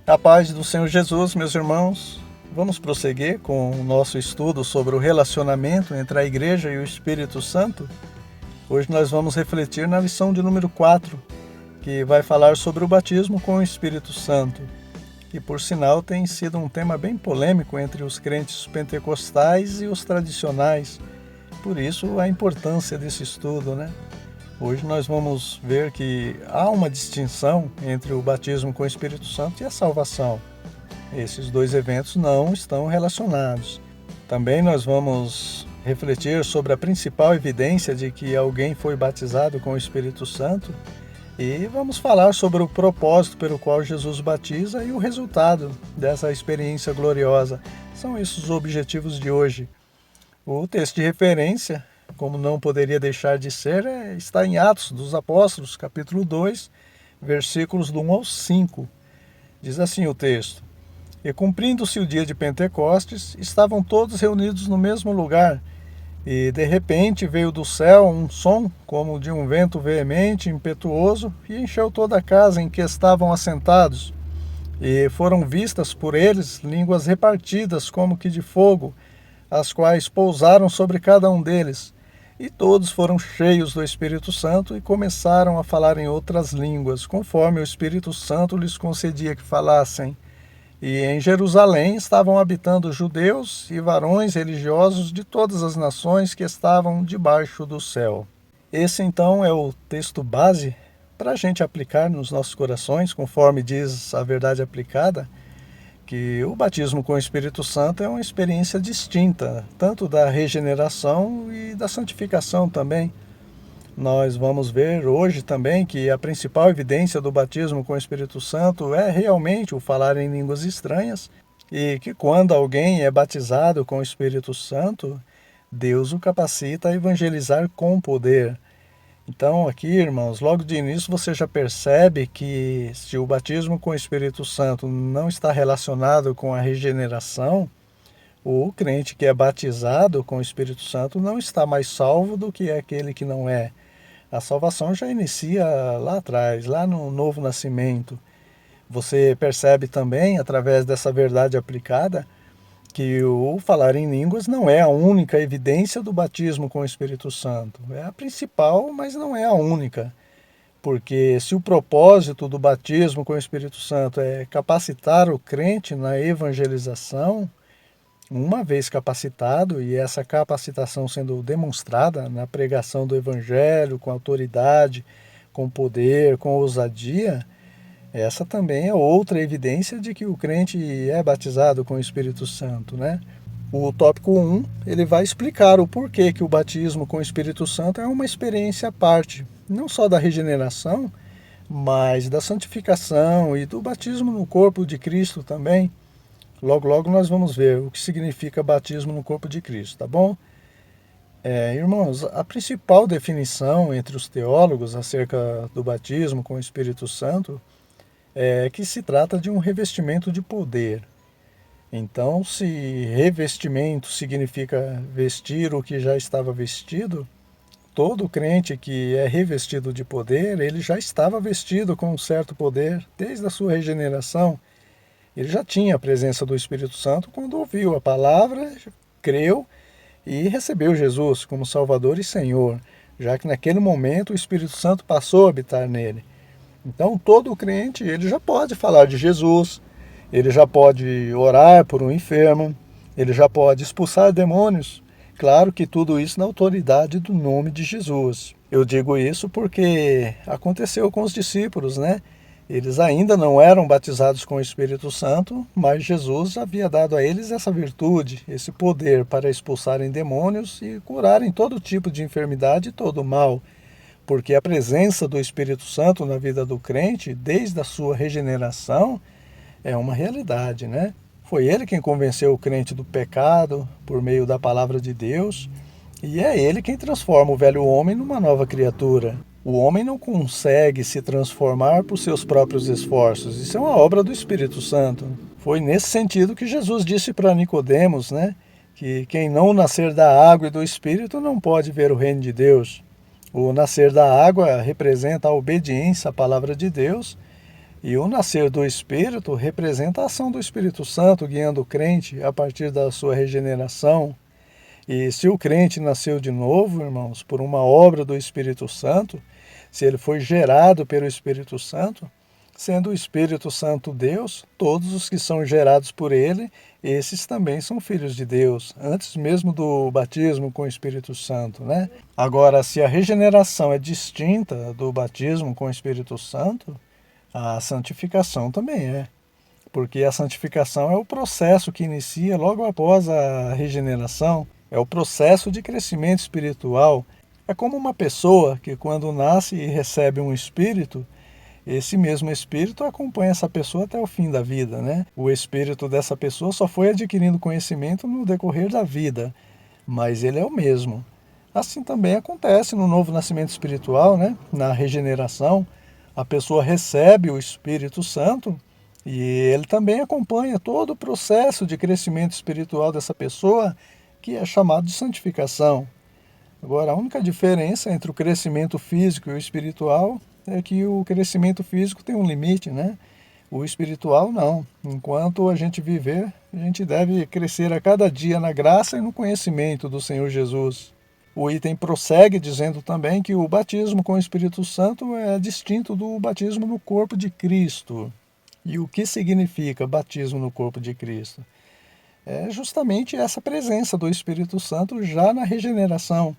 A paz do Senhor Jesus, meus irmãos. Vamos prosseguir com o nosso estudo sobre o relacionamento entre a Igreja e o Espírito Santo. Hoje nós vamos refletir na lição de número 4, que vai falar sobre o batismo com o Espírito Santo, que por sinal tem sido um tema bem polêmico entre os crentes pentecostais e os tradicionais. Por isso a importância desse estudo, né? Hoje nós vamos ver que há uma distinção entre o batismo com o Espírito Santo e a salvação. Esses dois eventos não estão relacionados. Também nós vamos refletir sobre a principal evidência de que alguém foi batizado com o Espírito Santo e vamos falar sobre o propósito pelo qual Jesus batiza e o resultado dessa experiência gloriosa. São esses os objetivos de hoje. O texto de referência, como não poderia deixar de ser, está em Atos dos Apóstolos, capítulo 2, versículos do 1 ao 5. Diz assim o texto: E cumprindo-se o dia de Pentecostes, estavam todos reunidos no mesmo lugar, e de repente veio do céu um som como de um vento veemente, impetuoso, e encheu toda a casa em que estavam assentados. E foram vistas por eles línguas repartidas como que de fogo, as quais pousaram sobre cada um deles. E todos foram cheios do Espírito Santo e começaram a falar em outras línguas, conforme o Espírito Santo lhes concedia que falassem. E em Jerusalém estavam habitando judeus e varões religiosos de todas as nações que estavam debaixo do céu. Esse então é o texto base para a gente aplicar nos nossos corações, conforme diz a verdade aplicada, que o batismo com o Espírito Santo é uma experiência distinta, tanto da regeneração e da santificação também. Nós vamos ver hoje também que a principal evidência do batismo com o Espírito Santo é realmente o falar em línguas estranhas, e que quando alguém é batizado com o Espírito Santo, Deus o capacita a evangelizar com poder. Então aqui, irmãos, logo de início você já percebe que se o batismo com o Espírito Santo não está relacionado com a regeneração, o crente que é batizado com o Espírito Santo não está mais salvo do que aquele que não é. A salvação já inicia lá atrás, lá no novo nascimento. Você percebe também, através dessa verdade aplicada, que o falar em línguas não é a única evidência do batismo com o Espírito Santo. É a principal, mas não é a única. Porque se o propósito do batismo com o Espírito Santo é capacitar o crente na evangelização, uma vez capacitado, e essa capacitação sendo demonstrada na pregação do Evangelho, com autoridade, com poder, com ousadia, essa também é outra evidência de que o crente é batizado com o Espírito Santo, né? O tópico 1, ele vai explicar o porquê que o batismo com o Espírito Santo é uma experiência à parte, não só da regeneração, mas da santificação e do batismo no corpo de Cristo também. Logo, logo nós vamos ver o que significa batismo no corpo de Cristo, tá bom? Irmãos, a principal definição entre os teólogos acerca do batismo com o Espírito Santo é que se trata de um revestimento de poder. Então, se revestimento significa vestir o que já estava vestido, todo crente que é revestido de poder, ele já estava vestido com um certo poder desde a sua regeneração. Ele já tinha a presença do Espírito Santo quando ouviu a palavra, creu e recebeu Jesus como Salvador e Senhor, já que naquele momento o Espírito Santo passou a habitar nele. Então todo crente ele já pode falar de Jesus, ele já pode orar por um enfermo, ele já pode expulsar demônios. Claro que tudo isso na autoridade do nome de Jesus. Eu digo isso porque aconteceu com os discípulos, né? Eles ainda não eram batizados com o Espírito Santo, mas Jesus havia dado a eles essa virtude, esse poder para expulsarem demônios e curarem todo tipo de enfermidade e todo mal. Porque a presença do Espírito Santo na vida do crente, desde a sua regeneração, é uma realidade, né? Foi ele quem convenceu o crente do pecado por meio da palavra de Deus, e é ele quem transforma o velho homem numa nova criatura. O homem não consegue se transformar por seus próprios esforços, isso é uma obra do Espírito Santo. Foi nesse sentido que Jesus disse para Nicodemos, né? Que quem não nascer da água e do Espírito não pode ver o reino de Deus. O nascer da água representa a obediência à palavra de Deus, E o nascer do Espírito representa a ação do Espírito Santo guiando o crente a partir da sua regeneração. E se o crente nasceu de novo, irmãos, por uma obra do Espírito Santo, se ele foi gerado pelo Espírito Santo, sendo o Espírito Santo Deus, todos os que são gerados por ele, esses também são filhos de Deus, antes mesmo do batismo com o Espírito Santo, né? Agora, se a regeneração é distinta do batismo com o Espírito Santo, a santificação também é. Porque a santificação é o processo que inicia logo após a regeneração, é o processo de crescimento espiritual. É como uma pessoa que quando nasce e recebe um espírito, esse mesmo espírito acompanha essa pessoa até o fim da vida, né? O espírito dessa pessoa só foi adquirindo conhecimento no decorrer da vida, mas ele é o mesmo. Assim também acontece no novo nascimento espiritual, né? Na regeneração, a pessoa recebe o Espírito Santo e ele também acompanha todo o processo de crescimento espiritual dessa pessoa, que é chamado de santificação. Agora, a única diferença entre o crescimento físico e o espiritual é que o crescimento físico tem um limite, né? O espiritual não. Enquanto a gente viver, a gente deve crescer a cada dia na graça e no conhecimento do Senhor Jesus. O item prossegue dizendo também que o batismo com o Espírito Santo é distinto do batismo no corpo de Cristo. E o que significa batismo no corpo de Cristo? É justamente essa presença do Espírito Santo já na regeneração.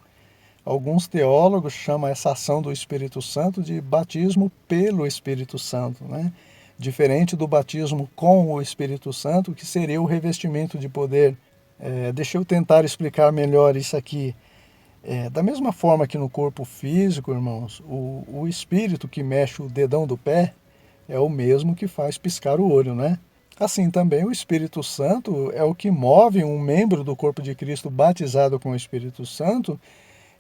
Alguns teólogos chamam essa ação do Espírito Santo de batismo pelo Espírito Santo, né? Diferente do batismo com o Espírito Santo, que seria o revestimento de poder. Deixa eu tentar explicar melhor isso aqui. Da mesma forma que no corpo físico, irmãos, o espírito que mexe o dedão do pé é o mesmo que faz piscar o olho, né? Assim também o Espírito Santo é o que move um membro do corpo de Cristo batizado com o Espírito Santo,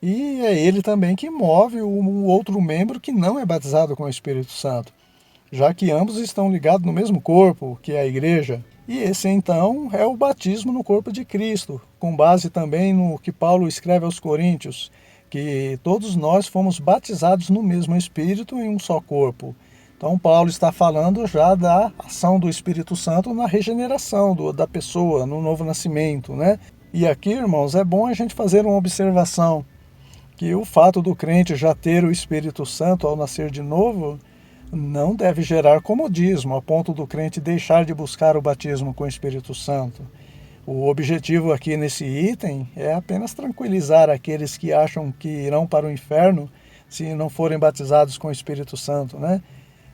e é ele também que move um outro membro que não é batizado com o Espírito Santo, já que ambos estão ligados no mesmo corpo, que é a igreja. E esse então é o batismo no corpo de Cristo, com base também no que Paulo escreve aos Coríntios, que todos nós fomos batizados no mesmo Espírito em um só corpo. Então Paulo está falando já da ação do Espírito Santo na regeneração da pessoa, no novo nascimento, né? E aqui, irmãos, é bom a gente fazer uma observação, que o fato do crente já ter o Espírito Santo ao nascer de novo não deve gerar comodismo, a ponto do crente deixar de buscar o batismo com o Espírito Santo. O objetivo aqui nesse item é apenas tranquilizar aqueles que acham que irão para o inferno se não forem batizados com o Espírito Santo, né?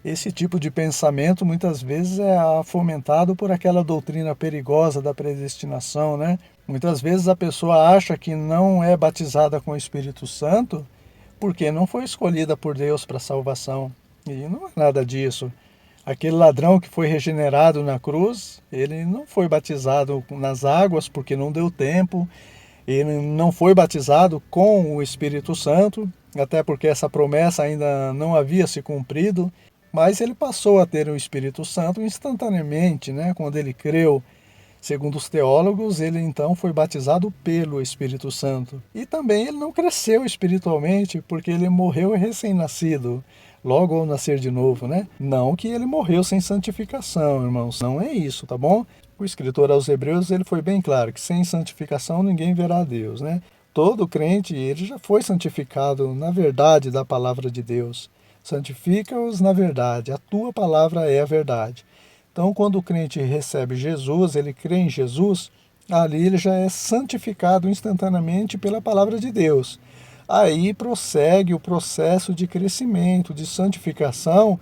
Esse tipo de pensamento muitas vezes é fomentado por aquela doutrina perigosa da predestinação, né? Muitas vezes a pessoa acha que não é batizada com o Espírito Santo porque não foi escolhida por Deus para a salvação. E não é nada disso. Aquele ladrão que foi regenerado na cruz, ele não foi batizado nas águas porque não deu tempo, ele não foi batizado com o Espírito Santo, até porque essa promessa ainda não havia se cumprido, mas ele passou a ter o Espírito Santo instantaneamente, né? Quando ele creu. Segundo os teólogos, ele então foi batizado pelo Espírito Santo. E também ele não cresceu espiritualmente porque ele morreu recém-nascido, logo ao nascer de novo, né? Não que ele morreu sem santificação, irmãos, não é isso, tá bom? O escritor aos Hebreus, ele foi bem claro que sem santificação ninguém verá a Deus, né? Todo crente, ele já foi santificado na verdade da palavra de Deus. Santifica-os na verdade, a tua palavra é a verdade. Então, quando o crente recebe Jesus, ele crê em Jesus, ali ele já é santificado instantaneamente pela palavra de Deus. Aí prossegue o processo de crescimento, de santificação,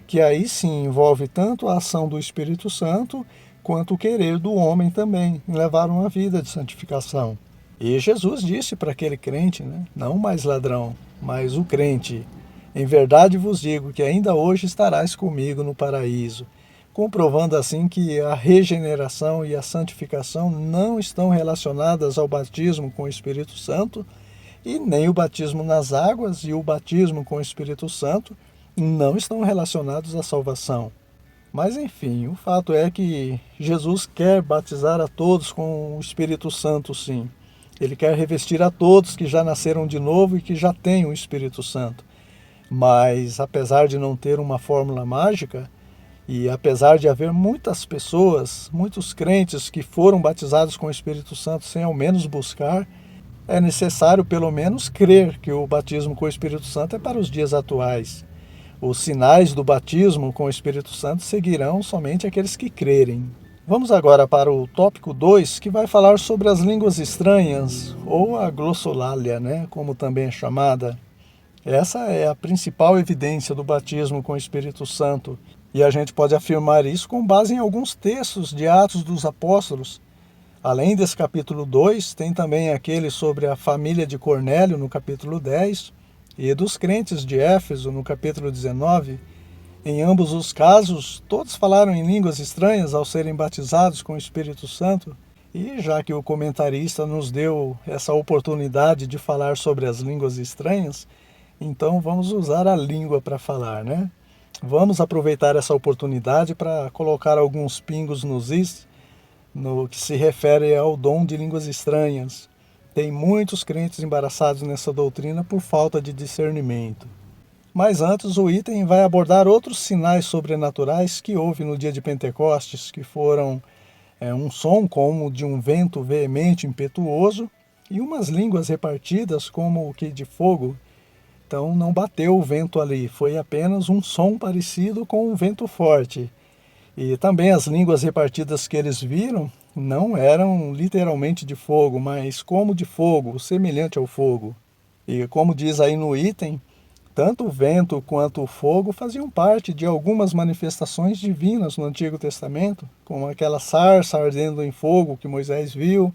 que aí sim envolve tanto a ação do Espírito Santo, quanto o querer do homem também, em levar uma vida de santificação. E Jesus disse para aquele crente, né, não mais ladrão, mas o crente: em verdade vos digo que ainda hoje estarás comigo no paraíso, comprovando assim que a regeneração e a santificação não estão relacionadas ao batismo com o Espírito Santo, e nem o batismo nas águas e o batismo com o Espírito Santo não estão relacionados à salvação. Mas enfim, o fato é que Jesus quer batizar a todos com o Espírito Santo, sim. Ele quer revestir a todos que já nasceram de novo e que já têm o Espírito Santo. Mas, apesar de não ter uma fórmula mágica, E apesar de haver muitas pessoas, muitos crentes que foram batizados com o Espírito Santo sem ao menos buscar, é necessário pelo menos crer que o batismo com o Espírito Santo é para os dias atuais. Os sinais do batismo com o Espírito Santo seguirão somente aqueles que crerem. Vamos agora para o tópico 2, que vai falar sobre as línguas estranhas, ou a glossolalia, como também é chamada. Essa é a principal evidência do batismo com o Espírito Santo, e a gente pode afirmar isso com base em alguns textos de Atos dos Apóstolos. Além desse capítulo 2, tem também aquele sobre a família de Cornélio, no capítulo 10, e dos crentes de Éfeso, no capítulo 19. Em ambos os casos, todos falaram em línguas estranhas ao serem batizados com o Espírito Santo, e já que o comentarista nos deu essa oportunidade de falar sobre as línguas estranhas, então vamos usar a língua para falar, Vamos aproveitar essa oportunidade para colocar alguns pingos nos is, no que se refere ao dom de línguas estranhas. Tem muitos crentes embaraçados nessa doutrina por falta de discernimento. Mas antes, o item vai abordar outros sinais sobrenaturais que houve no dia de Pentecostes, que foram um som como de um vento veemente impetuoso e umas línguas repartidas como o que de fogo. Então não bateu o vento ali, foi apenas um som parecido com um vento forte. E também as línguas repartidas que eles viram não eram literalmente de fogo, mas como de fogo, semelhante ao fogo. E como diz aí no item, tanto o vento quanto o fogo faziam parte de algumas manifestações divinas no Antigo Testamento, como aquela sarça ardendo em fogo que Moisés viu,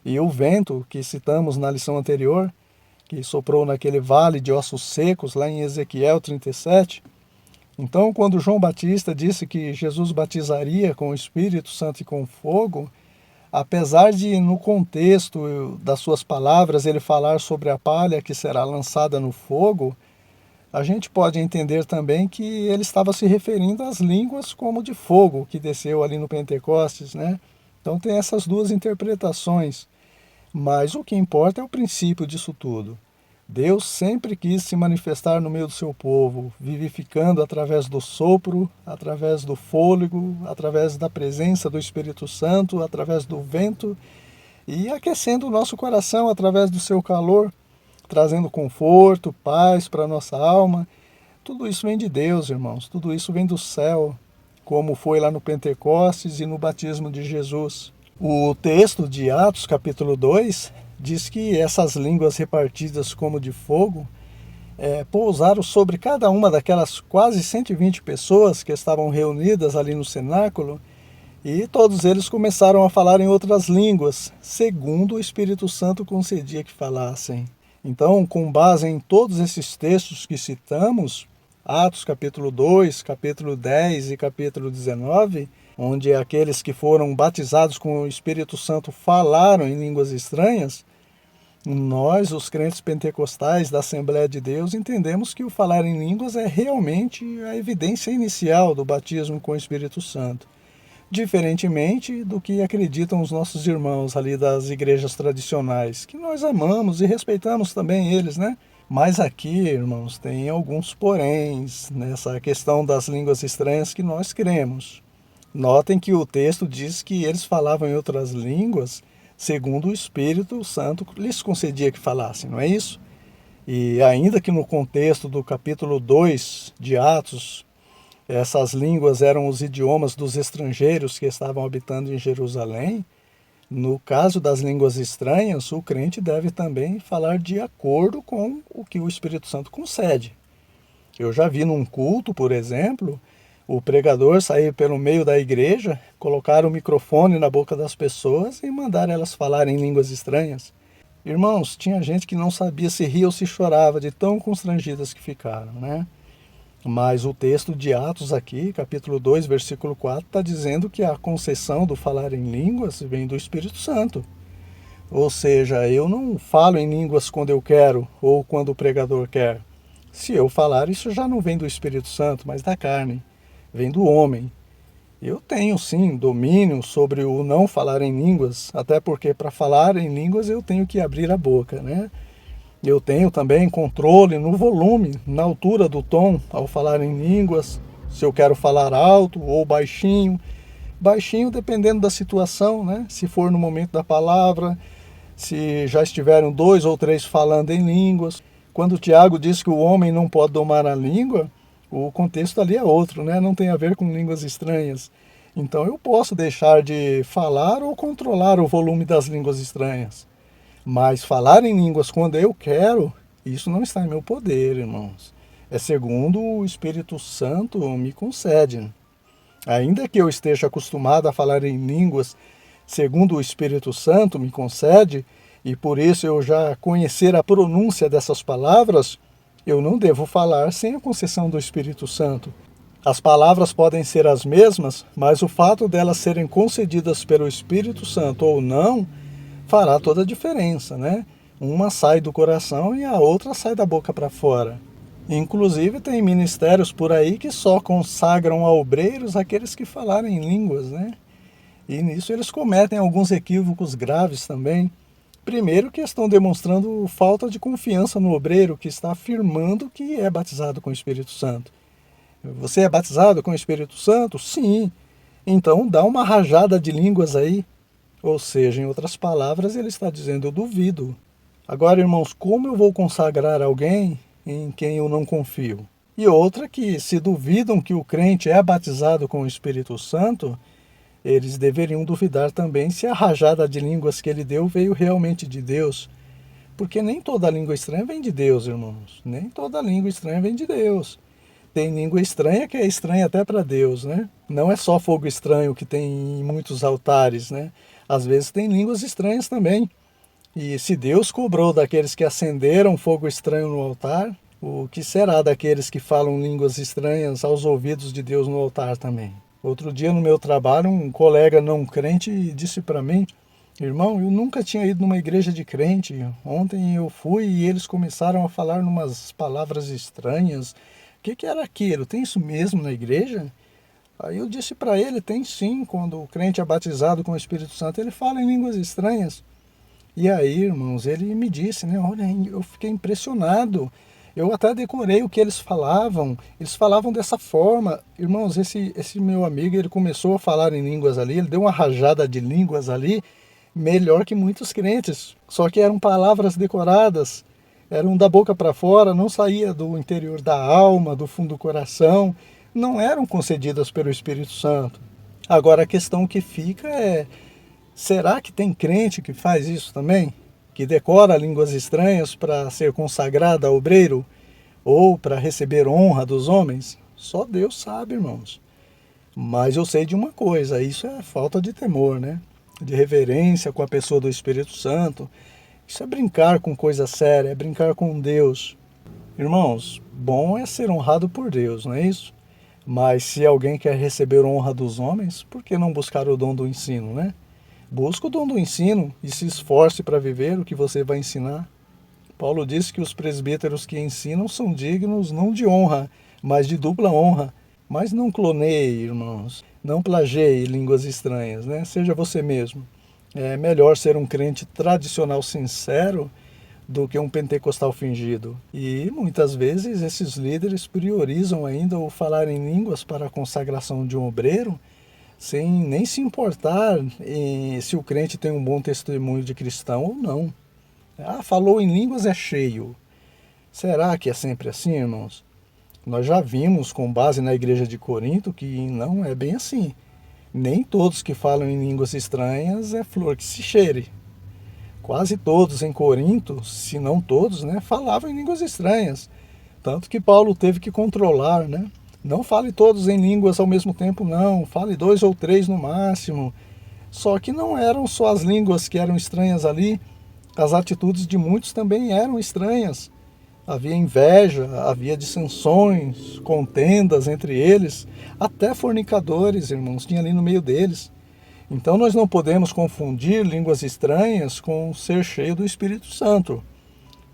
e o vento que citamos na lição anterior, que soprou naquele vale de ossos secos, lá em Ezequiel 37. Então, quando João Batista disse que Jesus batizaria com o Espírito Santo e com fogo, apesar de, no contexto das suas palavras, ele falar sobre a palha que será lançada no fogo, a gente pode entender também que ele estava se referindo às línguas como de fogo que desceu ali no Pentecostes, Então tem essas duas interpretações. Mas o que importa é o princípio disso tudo. Deus sempre quis se manifestar no meio do seu povo, vivificando através do sopro, através do fôlego, através da presença do Espírito Santo, através do vento e aquecendo o nosso coração através do seu calor, trazendo conforto, paz para a nossa alma. Tudo isso vem de Deus, irmãos, tudo isso vem do céu, como foi lá no Pentecostes e no batismo de Jesus. O texto de Atos, capítulo 2, diz que essas línguas repartidas como de fogo pousaram sobre cada uma daquelas quase 120 pessoas que estavam reunidas ali no cenáculo, e todos eles começaram a falar em outras línguas, segundo o Espírito Santo concedia que falassem. Então, com base em todos esses textos que citamos, Atos capítulo 2, capítulo 10 e capítulo 19, onde aqueles que foram batizados com o Espírito Santo falaram em línguas estranhas, nós, os crentes pentecostais da Assembleia de Deus, entendemos que o falar em línguas é realmente a evidência inicial do batismo com o Espírito Santo, diferentemente do que acreditam os nossos irmãos ali das igrejas tradicionais, que nós amamos e respeitamos também eles, Mas aqui, irmãos, tem alguns poréns nessa questão das línguas estranhas que nós cremos. Notem que o texto diz que eles falavam em outras línguas segundo o Espírito Santo lhes concedia que falassem, não é isso? E ainda que no contexto do capítulo 2 de Atos, essas línguas eram os idiomas dos estrangeiros que estavam habitando em Jerusalém, no caso das línguas estranhas, o crente deve também falar de acordo com o que o Espírito Santo concede. Eu já vi num culto, por exemplo, o pregador sair pelo meio da igreja, colocar o microfone na boca das pessoas e mandar elas falarem em línguas estranhas. Irmãos, tinha gente que não sabia se ria ou se chorava de tão constrangidas que ficaram, Mas o texto de Atos aqui, capítulo 2, versículo 4, está dizendo que a concessão do falar em línguas vem do Espírito Santo. Ou seja, eu não falo em línguas quando eu quero ou quando o pregador quer. Se eu falar, isso já não vem do Espírito Santo, mas da carne. Vem do homem. Eu tenho sim domínio sobre o não falar em línguas, até porque para falar em línguas eu tenho que abrir a boca, Eu tenho também controle no volume, na altura do tom ao falar em línguas, Se eu quero falar alto ou baixinho. Baixinho dependendo da situação, né? Se for no momento da palavra, se já estiveram 2 ou 3 falando em línguas. Quando o Tiago diz que o homem não pode domar a língua, o contexto ali é outro, né? Não tem a ver com línguas estranhas. Então eu posso deixar de falar ou controlar o volume das línguas estranhas. Mas falar em línguas quando eu quero, isso não está em meu poder, irmãos. É segundo o Espírito Santo me concede. Ainda que eu esteja acostumado a falar em línguas segundo o Espírito Santo me concede, e por isso eu já conhecer a pronúncia dessas palavras, eu não devo falar sem a concessão do Espírito Santo. As palavras podem ser as mesmas, mas o fato delas serem concedidas pelo Espírito Santo ou não, fará toda a diferença, né? Uma sai do coração e a outra sai da boca para fora. Inclusive tem ministérios por aí que só consagram a obreiros aqueles que falarem línguas, né? E nisso eles cometem alguns equívocos graves também. Primeiro que estão demonstrando falta de confiança no obreiro que está afirmando que é batizado com o Espírito Santo. Você é batizado com o Espírito Santo? Sim. Então dá uma rajada de línguas aí. Ou seja, em outras palavras, ele está dizendo, eu duvido. Agora, irmãos, como eu vou consagrar alguém em quem eu não confio? E outra que, se duvidam que o crente é batizado com o Espírito Santo, eles deveriam duvidar também se a rajada de línguas que ele deu veio realmente de Deus. Porque nem toda língua estranha vem de Deus, irmãos. Nem toda língua estranha vem de Deus. Tem língua estranha que é estranha até para Deus, né? Não é só fogo estranho que tem em muitos altares, né? Às vezes tem línguas estranhas também. E se Deus cobrou daqueles que acenderam fogo estranho no altar, o que será daqueles que falam línguas estranhas aos ouvidos de Deus no altar também? Outro dia no meu trabalho, um colega não crente disse para mim, irmão, eu nunca tinha ido numa igreja de crente. Ontem eu fui e eles começaram a falar umas palavras estranhas. O que era aquilo? Tem isso mesmo na igreja? Aí eu disse para ele, tem sim, quando o crente é batizado com o Espírito Santo, ele fala em línguas estranhas. E aí, irmãos, ele me disse, né, olha, eu fiquei impressionado, eu até decorei o que eles falavam dessa forma. Irmãos, esse meu amigo, ele começou a falar em línguas ali, ele deu uma rajada de línguas ali, melhor que muitos crentes, só que eram palavras decoradas, eram da boca para fora, não saía do interior da alma, do fundo do coração, não eram concedidas pelo Espírito Santo. Agora a questão que fica é, será que tem crente que faz isso também? Que decora línguas estranhas para ser consagrada a obreiro? Ou para receber honra dos homens? Só Deus sabe, irmãos. Mas eu sei de uma coisa, isso é falta de temor, né? De reverência com a pessoa do Espírito Santo. Isso é brincar com coisa séria, é brincar com Deus. Irmãos, bom é ser honrado por Deus, não é isso? Mas se alguém quer receber honra dos homens, por que não buscar o dom do ensino, né? Busca o dom do ensino e se esforce para viver o que você vai ensinar. Paulo disse que os presbíteros que ensinam são dignos não de honra, mas de dupla honra. Mas não cloneie, irmãos, não plageie línguas estranhas, né? Seja você mesmo. É melhor ser um crente tradicional sincero do que um pentecostal fingido. E muitas vezes esses líderes priorizam ainda o falar em línguas para a consagração de um obreiro, sem nem se importar se o crente tem um bom testemunho de cristão ou não. Ah, falou em línguas é cheio. Será que é sempre assim, irmãos? Nós já vimos, com base na igreja de Corinto, que não é bem assim. Nem todos que falam em línguas estranhas é flor que se cheire. Quase todos em Corinto, se não todos, né, falavam em línguas estranhas. Tanto que Paulo teve que controlar, né? Não fale todos em línguas ao mesmo tempo, não. Fale 2 ou 3 no máximo. Só que não eram só as línguas que eram estranhas ali. As atitudes de muitos também eram estranhas. Havia inveja, havia dissensões, contendas entre eles. Até fornicadores, irmãos, tinha ali no meio deles. Então nós não podemos confundir línguas estranhas com ser cheio do Espírito Santo.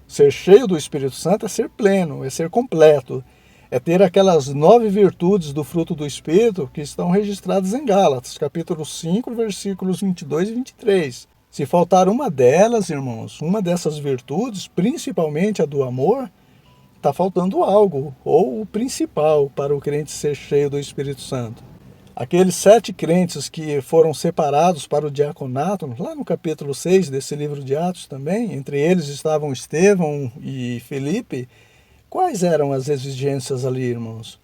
Ser cheio do Espírito Santo é ser pleno, é ser completo. É ter aquelas 9 virtudes do fruto do Espírito que estão registradas em Gálatas, capítulo 5, versículos 22 e 23. Se faltar uma delas, irmãos, uma dessas virtudes, principalmente a do amor, está faltando algo, ou o principal, para o crente ser cheio do Espírito Santo. Aqueles 7 crentes que foram separados para o diaconato, lá no capítulo 6 desse livro de Atos também, entre eles estavam Estevão e Felipe. Quais eram as exigências ali, irmãos?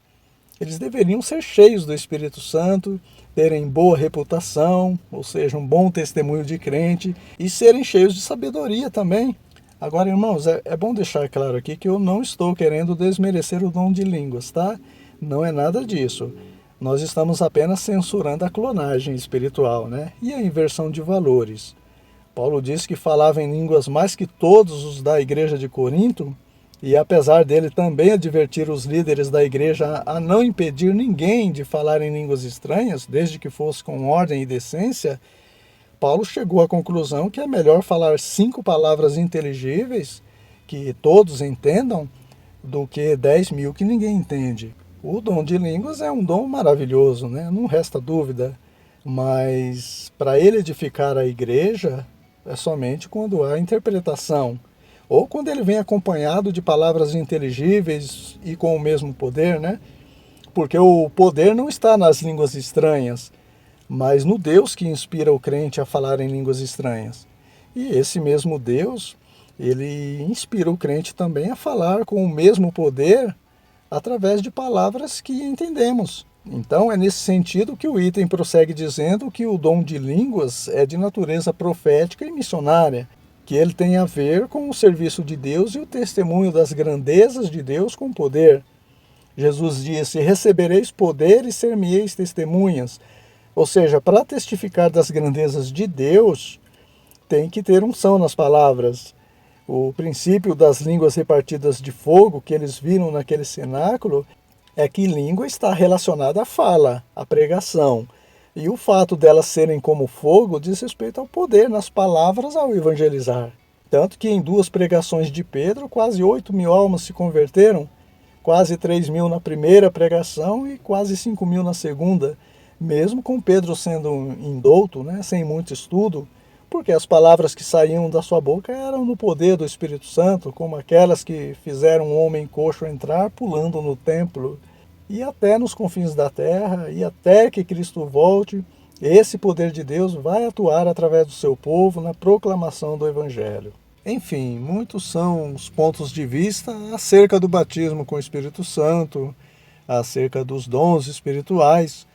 Eles deveriam ser cheios do Espírito Santo, terem boa reputação, ou seja, um bom testemunho de crente, e serem cheios de sabedoria também. Agora, irmãos, é bom deixar claro aqui que eu não estou querendo desmerecer o dom de línguas, tá? Não é nada disso. Nós estamos apenas censurando a clonagem espiritual, né? E a inversão de valores. Paulo disse que falava em línguas mais que todos os da igreja de Corinto, e apesar dele também advertir os líderes da igreja a não impedir ninguém de falar em línguas estranhas, desde que fosse com ordem e decência, Paulo chegou à conclusão que é melhor falar 5 palavras inteligíveis, que todos entendam, do que 10.000 que ninguém entende. O dom de línguas é um dom maravilhoso, né? Não resta dúvida, mas para ele edificar a igreja é somente quando há interpretação, ou quando ele vem acompanhado de palavras inteligíveis e com o mesmo poder, né? Porque o poder não está nas línguas estranhas, mas no Deus que inspira o crente a falar em línguas estranhas. E esse mesmo Deus, ele inspira o crente também a falar com o mesmo poder através de palavras que entendemos. Então é nesse sentido que o item prossegue dizendo que o dom de línguas é de natureza profética e missionária, que ele tem a ver com o serviço de Deus e o testemunho das grandezas de Deus com poder. Jesus disse: recebereis poder e ser-me-eis testemunhas. Ou seja, para testificar das grandezas de Deus, tem que ter unção nas palavras. O princípio das línguas repartidas de fogo que eles viram naquele cenáculo é que língua está relacionada à fala, à pregação. E o fato delas serem como fogo diz respeito ao poder nas palavras ao evangelizar. Tanto que em 2 pregações de Pedro, quase 8.000 almas se converteram, quase 3.000 na primeira pregação e quase 5.000 na segunda, mesmo com Pedro sendo indouto, né, sem muito estudo, porque as palavras que saíam da sua boca eram no poder do Espírito Santo, como aquelas que fizeram um homem coxo entrar pulando no templo. E até nos confins da terra, e até que Cristo volte, esse poder de Deus vai atuar através do seu povo na proclamação do Evangelho. Enfim, muitos são os pontos de vista acerca do batismo com o Espírito Santo, acerca dos dons espirituais,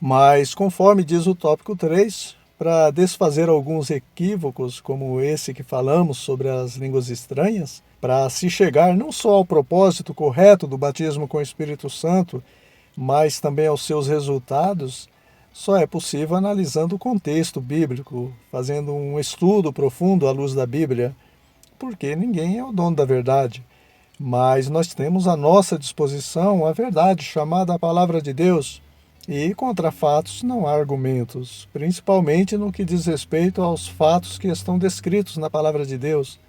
mas conforme diz o tópico 3, para desfazer alguns equívocos como esse que falamos sobre as línguas estranhas, para se chegar não só ao propósito correto do batismo com o Espírito Santo, mas também aos seus resultados, só é possível analisando o contexto bíblico, fazendo um estudo profundo à luz da Bíblia, porque ninguém é o dono da verdade, mas nós temos à nossa disposição a verdade chamada a Palavra de Deus, e contra fatos não há argumentos, principalmente no que diz respeito aos fatos que estão descritos na Palavra de Deus.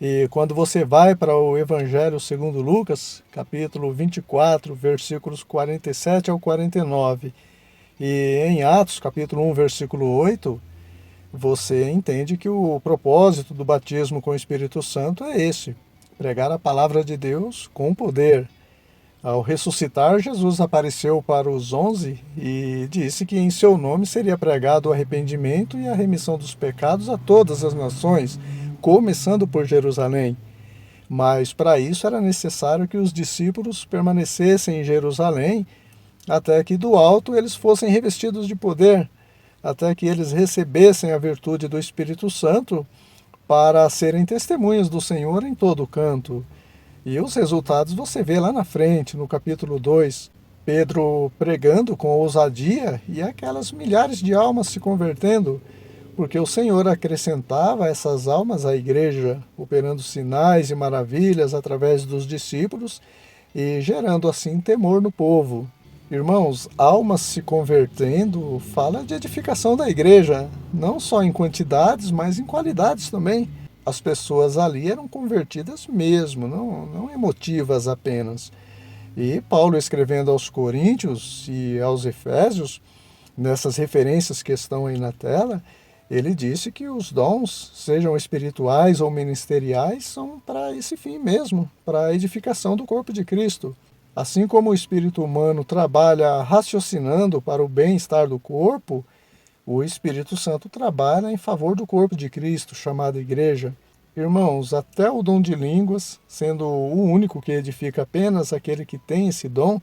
E quando você vai para o Evangelho segundo Lucas, capítulo 24, versículos 47 ao 49, e em Atos, capítulo 1, versículo 8, você entende que o propósito do batismo com o Espírito Santo é esse: pregar a Palavra de Deus com poder. Ao ressuscitar, Jesus apareceu para os 11 e disse que em seu nome seria pregado o arrependimento e a remissão dos pecados a todas as nações, começando por Jerusalém. Mas para isso era necessário que os discípulos permanecessem em Jerusalém até que do alto eles fossem revestidos de poder, até que eles recebessem a virtude do Espírito Santo para serem testemunhas do Senhor em todo o canto. E os resultados você vê lá na frente, no capítulo 2, Pedro pregando com ousadia e aquelas milhares de almas se convertendo, porque o Senhor acrescentava essas almas à igreja, operando sinais e maravilhas através dos discípulos e gerando assim temor no povo. Irmãos, almas se convertendo fala de edificação da igreja, não só em quantidades, mas em qualidades também. As pessoas ali eram convertidas mesmo, não emotivas apenas. E Paulo, escrevendo aos Coríntios e aos Efésios, nessas referências que estão aí na tela, Ele disse que os dons, sejam espirituais ou ministeriais, são para esse fim mesmo, para a edificação do corpo de Cristo. Assim como o espírito humano trabalha raciocinando para o bem-estar do corpo, o Espírito Santo trabalha em favor do corpo de Cristo, chamado Igreja. Irmãos, até o dom de línguas, sendo o único que edifica apenas aquele que tem esse dom,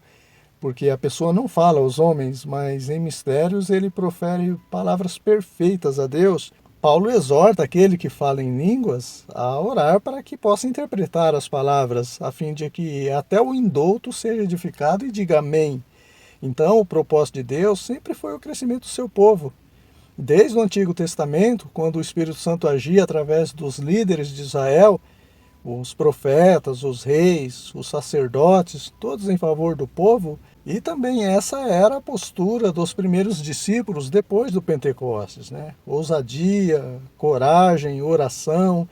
porque a pessoa não fala aos homens, mas em mistérios ele profere palavras perfeitas a Deus. Paulo exorta aquele que fala em línguas a orar para que possa interpretar as palavras, a fim de que até o indouto seja edificado e diga amém. Então, o propósito de Deus sempre foi o crescimento do seu povo. Desde o Antigo Testamento, quando o Espírito Santo agia através dos líderes de Israel, os profetas, os reis, os sacerdotes, todos em favor do povo, e também essa era a postura dos primeiros discípulos depois do Pentecostes, né? Ousadia, coragem, oração,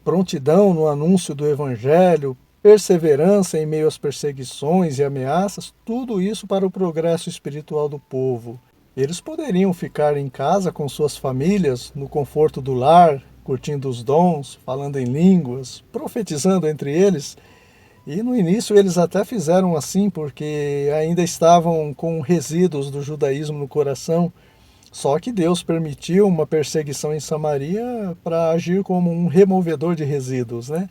prontidão no anúncio do Evangelho, perseverança em meio às perseguições e ameaças, tudo isso para o progresso espiritual do povo. Eles poderiam ficar em casa com suas famílias, no conforto do lar, curtindo os dons, falando em línguas, profetizando entre eles. E no início eles até fizeram assim porque ainda estavam com resíduos do judaísmo no coração. Só que Deus permitiu uma perseguição em Samaria para agir como um removedor de resíduos, né?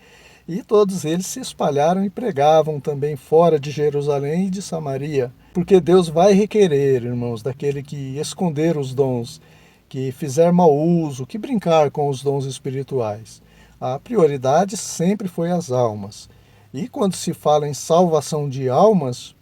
E todos eles se espalharam e pregavam também fora de Jerusalém e de Samaria. Porque Deus vai requerer, irmãos, daquele que esconder os dons, que fizer mau uso, que brincar com os dons espirituais. A prioridade sempre foi as almas. E quando se fala em salvação de almas,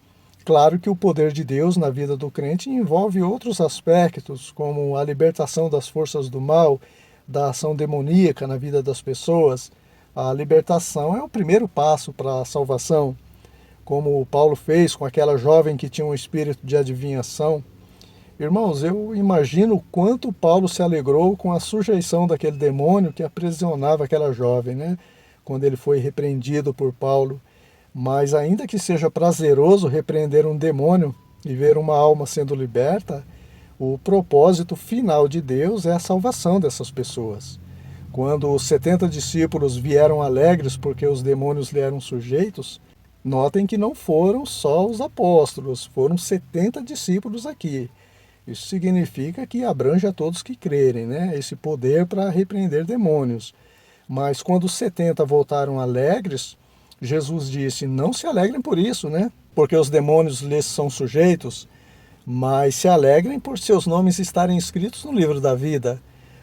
claro que o poder de Deus na vida do crente envolve outros aspectos, como a libertação das forças do mal, da ação demoníaca na vida das pessoas. A libertação é o primeiro passo para a salvação, como Paulo fez com aquela jovem que tinha um espírito de adivinhação. Irmãos, eu imagino o quanto Paulo se alegrou com a sujeição daquele demônio que aprisionava aquela jovem, né? Quando ele foi repreendido por Paulo. Mas ainda que seja prazeroso repreender um demônio e ver uma alma sendo liberta, o propósito final de Deus é a salvação dessas pessoas. Quando os 70 discípulos vieram alegres porque os demônios lhe eram sujeitos, notem que não foram só os apóstolos, foram 70 discípulos aqui. Isso significa que abrange a todos que crerem, né? Esse poder para repreender demônios. Mas quando os 70 voltaram alegres, Jesus disse, não se alegrem por isso, né? Porque os demônios lhes são sujeitos, mas se alegrem por seus nomes estarem escritos no livro da vida.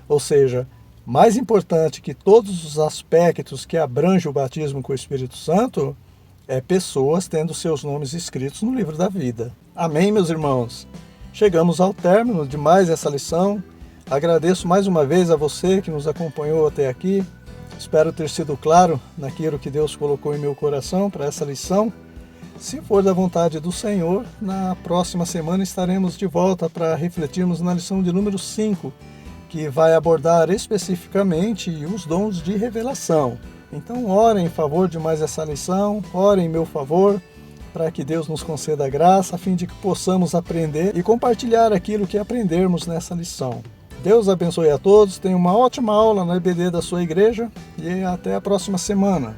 Ou seja, mais importante que todos os aspectos que abrange o batismo com o Espírito Santo é pessoas tendo seus nomes escritos no livro da vida. Amém, meus irmãos? Chegamos ao término de mais essa lição. Agradeço mais uma vez a você que nos acompanhou até aqui. Espero ter sido claro naquilo que Deus colocou em meu coração para essa lição. Se for da vontade do Senhor, na próxima semana estaremos de volta para refletirmos na lição de número 5, que vai abordar especificamente os dons de revelação. Então, orem em favor de mais essa lição, orem em meu favor, para que Deus nos conceda a graça, a fim de que possamos aprender e compartilhar aquilo que aprendermos nessa lição. Deus abençoe a todos, tenha uma ótima aula na EBD da sua igreja e até a próxima semana.